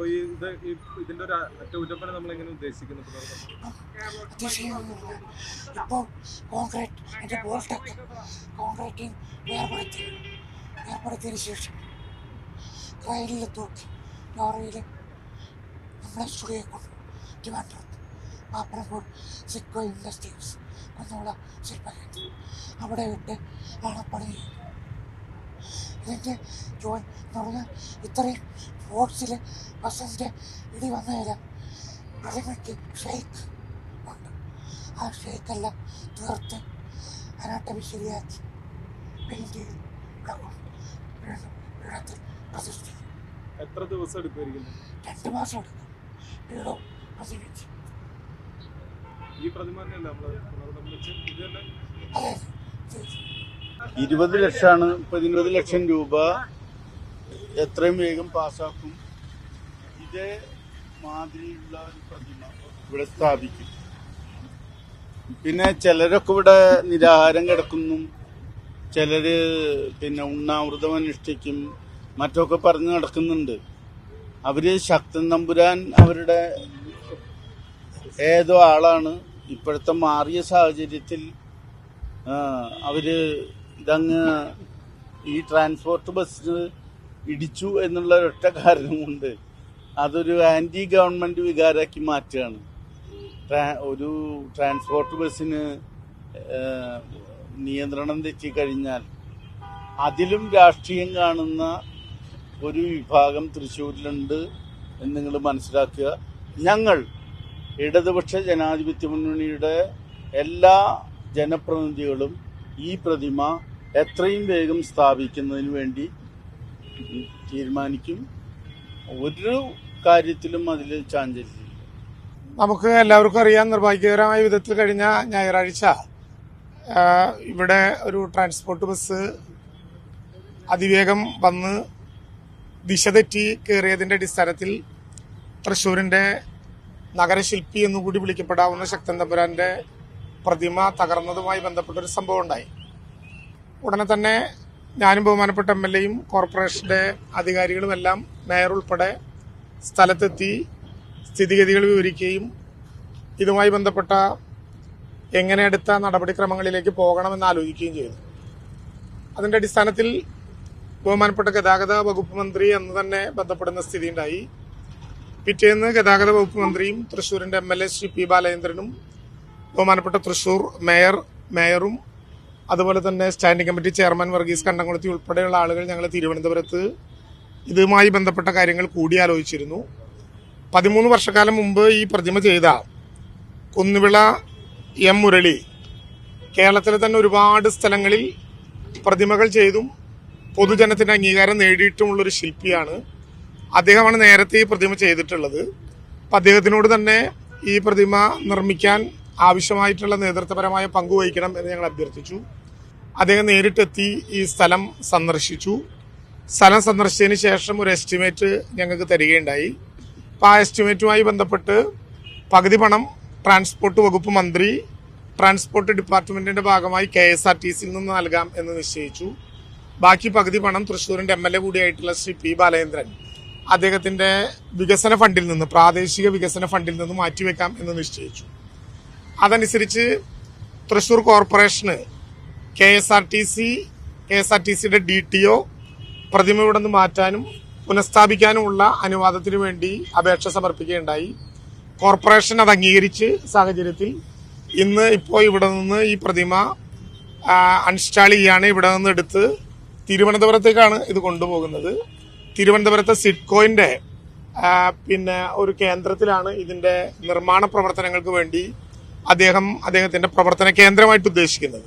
ഇതിന്റെ ഒരു അറ്റകുറ്റപ്പണി നമ്മൾ എങ്ങനെ ഉദ്ദേശിക്കുന്നു? ഇപ്പോൾ കോൺക്രീറ്റ് ബോൾട്ടൊക്കെ കോൺക്രീറ്റിംഗ് ഏർപ്പെടുത്തിയതിനു ശേഷം ട്രെയിനിൽ തൂക്കി ലോറിയിൽ നമ്മളെ സ്റ്റുഡിയോ കൊണ്ട് ട്രിവാൻഡ്രത്ത് പാപ്പനംകോട് സിക്കോ ഇൻഡസ്ട്രീസ് കുന്നോള ശില്പകേന്ദ്രം അവിടെ വിട്ട് ആണ് പണി ചെയ്യുന്നത്. ഇതിൻ്റെ ജോലി എന്ന് പറഞ്ഞാൽ ഇത്രയും ഫോഴ്സിൽ ബസ്സിൻ്റെ ഇടി വന്നതിൽ പ്രതിമയ്ക്ക് ഷെയ്ക്ക് ഉണ്ട്. ആ ഷെയ്ക്കെല്ലാം തീർത്ത് അനാട്ടമി ശരിയാക്കി പെയിൻറ്റ് ചെയ്ത് പീഠത്തിൽ പ്രതിഷ്ഠിക്കും. എത്ര ദിവസം എടുക്കുമായിരിക്കും? 2 മാസം എടുക്കും പീഠവും പ്രതിഷ്ഠിച്ച്. ഈ പ്രതിമ അതെ 20 ലക്ഷമാണ്. 20 ലക്ഷം രൂപ എത്രയും വേഗം പാസ്സാക്കും. ഇതേ മാതിരിയുള്ള ഒരു പ്രതിമ ഇവിടെ സ്ഥാപിക്കും. പിന്നെ ചിലരൊക്കെ ഇവിടെ നിരാഹാരം കിടക്കുന്നു, ചിലര് പിന്നെ ഉണ്ണാമൃതം അനുഷ്ഠിക്കും, മറ്റൊക്കെ പറഞ്ഞു നടക്കുന്നുണ്ട്. അവര് ശക്തൻ തമ്പുരാൻ അവരുടെ ഏതോ ആളാണ്. ഇപ്പോഴത്തെ മാറിയ സാഹചര്യത്തിൽ അവര് ഇതങ്ങ് ഈ ട്രാൻസ്പോർട്ട് ബസ് ഇടിച്ചു എന്നുള്ള ഒറ്റ കാരണം കൊണ്ട് അതൊരു ആന്റി ഗവൺമെന്റ് വികാരമാക്കി മാറ്റുകയാണ്. ഒരു ട്രാൻസ്പോർട്ട് ബസ്സിന് നിയന്ത്രണം തെറ്റിക്കഴിഞ്ഞാൽ അതിലും രാഷ്ട്രീയം കാണുന്ന ഒരു വിഭാഗം തൃശ്ശൂരിലുണ്ട് എന്ന് നിങ്ങൾ മനസ്സിലാക്കുക. ഞങ്ങൾ ഇടതുപക്ഷ ജനാധിപത്യ മുന്നണിയുടെ എല്ലാ ജനപ്രതിനിധികളും ഈ പ്രതിമ എത്രയും വേഗം സ്ഥാപിക്കുന്നതിന് വേണ്ടി തീരുമാനിക്കും. ഒരു കാര്യത്തിലും അതിൽ ചാഞ്ചല്യമില്ല. നമുക്ക് എല്ലാവർക്കും അറിയാം, നിർഭാഗ്യകരമായ വിധത്തിൽ കഴിഞ്ഞ ഞായറാഴ്ച ഇവിടെ ഒരു ട്രാൻസ്പോർട്ട് ബസ് അതിവേഗം വന്ന് ദിശ തെറ്റി കയറിയതിന്റെ അടിസ്ഥാനത്തിൽ തൃശ്ശൂരിന്റെ നഗരശില്പി എന്നുകൂടി വിളിക്കപ്പെടാവുന്ന ശക്തൻ തമ്പുരാന്റെ പ്രതിമ തകർന്നതുമായി ബന്ധപ്പെട്ടൊരു സംഭവം ഉണ്ടായി. ഉടനെ തന്നെ ഞാനും ബഹുമാനപ്പെട്ട MLAയും കോർപ്പറേഷന്റെ അധികാരികളുമെല്ലാം മേയർ ഉൾപ്പെടെ സ്ഥലത്തെത്തി സ്ഥിതിഗതികൾ വിവരിക്കുകയും ഇതുമായി ബന്ധപ്പെട്ട എങ്ങനെ അടുത്ത നടപടിക്രമങ്ങളിലേക്ക് പോകണമെന്ന് ആലോചിക്കുകയും ചെയ്തു. അതിന്റെ അടിസ്ഥാനത്തിൽ ബഹുമാനപ്പെട്ട ഗതാഗത വകുപ്പ് മന്ത്രി എന്ന് തന്നെ ബന്ധപ്പെടുന്ന സ്ഥിതി ഉണ്ടായി. പിറ്റേന്ന് ഗതാഗത വകുപ്പ് മന്ത്രിയും തൃശ്ശൂരിന്റെ MLA ശ്രീ P. ബാലചന്ദ്രനും ബഹുമാനപ്പെട്ട തൃശ്ശൂർ മേയറും അതുപോലെ തന്നെ സ്റ്റാൻഡിംഗ് കമ്മിറ്റി ചെയർമാൻ വർഗീസ് കണ്ടംകുളത്തി ഉൾപ്പെടെയുള്ള ആളുകൾ ഞങ്ങൾ തിരുവനന്തപുരത്ത് ഇതുമായി ബന്ധപ്പെട്ട കാര്യങ്ങൾ കൂടിയാലോചിച്ചിരുന്നു. 13 വർഷക്കാലം മുമ്പ് ഈ പ്രതിമ ചെയ്ത കുന്നുവിള M. മുരളി കേരളത്തിലെ തന്നെ ഒരുപാട് സ്ഥലങ്ങളിൽ പ്രതിമകൾ ചെയ്തും പൊതുജനത്തിന്റെ അംഗീകാരം നേടിയിട്ടുമുള്ളൊരു ശില്പിയാണ്. അദ്ദേഹമാണ് നേരത്തെ ഈ പ്രതിമ ചെയ്തിട്ടുള്ളത്. അപ്പം അദ്ദേഹത്തിനോട് തന്നെ ഈ പ്രതിമ നിർമ്മിക്കാൻ ആവശ്യമായിട്ടുള്ള നേതൃത്വപരമായ പങ്കുവഹിക്കണം എന്ന് ഞങ്ങൾ അഭ്യർത്ഥിച്ചു. അദ്ദേഹം നേരിട്ടെത്തി ഈ സ്ഥലം സന്ദർശിച്ചു. സ്ഥലം സന്ദർശിച്ചതിന് ശേഷം ഒരു എസ്റ്റിമേറ്റ് ഞങ്ങൾക്ക് തരികയുണ്ടായി. അപ്പം ആ എസ്റ്റിമേറ്റുമായി ബന്ധപ്പെട്ട് പകുതി പണം ട്രാൻസ്പോർട്ട് വകുപ്പ് മന്ത്രി ട്രാൻസ്പോർട്ട് ഡിപ്പാർട്ട്മെന്റിന്റെ ഭാഗമായി KSRTCയിൽ നിന്ന് നൽകാം എന്ന് നിശ്ചയിച്ചു. ബാക്കി പകുതി പണം തൃശ്ശൂരിന്റെ MLA കൂടിയായിട്ടുള്ള ശ്രീ P. ബാലചന്ദ്രൻ അദ്ദേഹത്തിന്റെ വികസന ഫണ്ടിൽ നിന്ന്, പ്രാദേശിക വികസന ഫണ്ടിൽ നിന്ന് മാറ്റിവെക്കാം എന്ന് നിശ്ചയിച്ചു. അതനുസരിച്ച് തൃശ്ശൂർ കോർപ്പറേഷന് KSRTCയുടെ DTO പ്രതിമ ഇവിടെ നിന്ന് മാറ്റാനും പുനഃസ്ഥാപിക്കാനുമുള്ള അനുവാദത്തിനു വേണ്ടി അപേക്ഷ സമർപ്പിക്കുകയുണ്ടായി. കോർപ്പറേഷൻ അത് അംഗീകരിച്ച് സാഹചര്യത്തിൽ ഇന്ന് ഇപ്പോൾ ഇവിടെ നിന്ന് ഈ പ്രതിമ അൺസ്റ്റാൾ ചെയ്യാണ്. ഇവിടെ നിന്ന് എടുത്ത് തിരുവനന്തപുരത്തേക്കാണ് ഇത് കൊണ്ടുപോകുന്നത്. തിരുവനന്തപുരത്തെ സിഡ്കോയിന്റെ ഒരു കേന്ദ്രത്തിലാണ് ഇതിന്റെ നിർമ്മാണ പ്രവർത്തനങ്ങൾക്ക് വേണ്ടി അദ്ദേഹത്തിന്റെ പ്രവർത്തന കേന്ദ്രമായിട്ട് ഉദ്ദേശിക്കുന്നത്.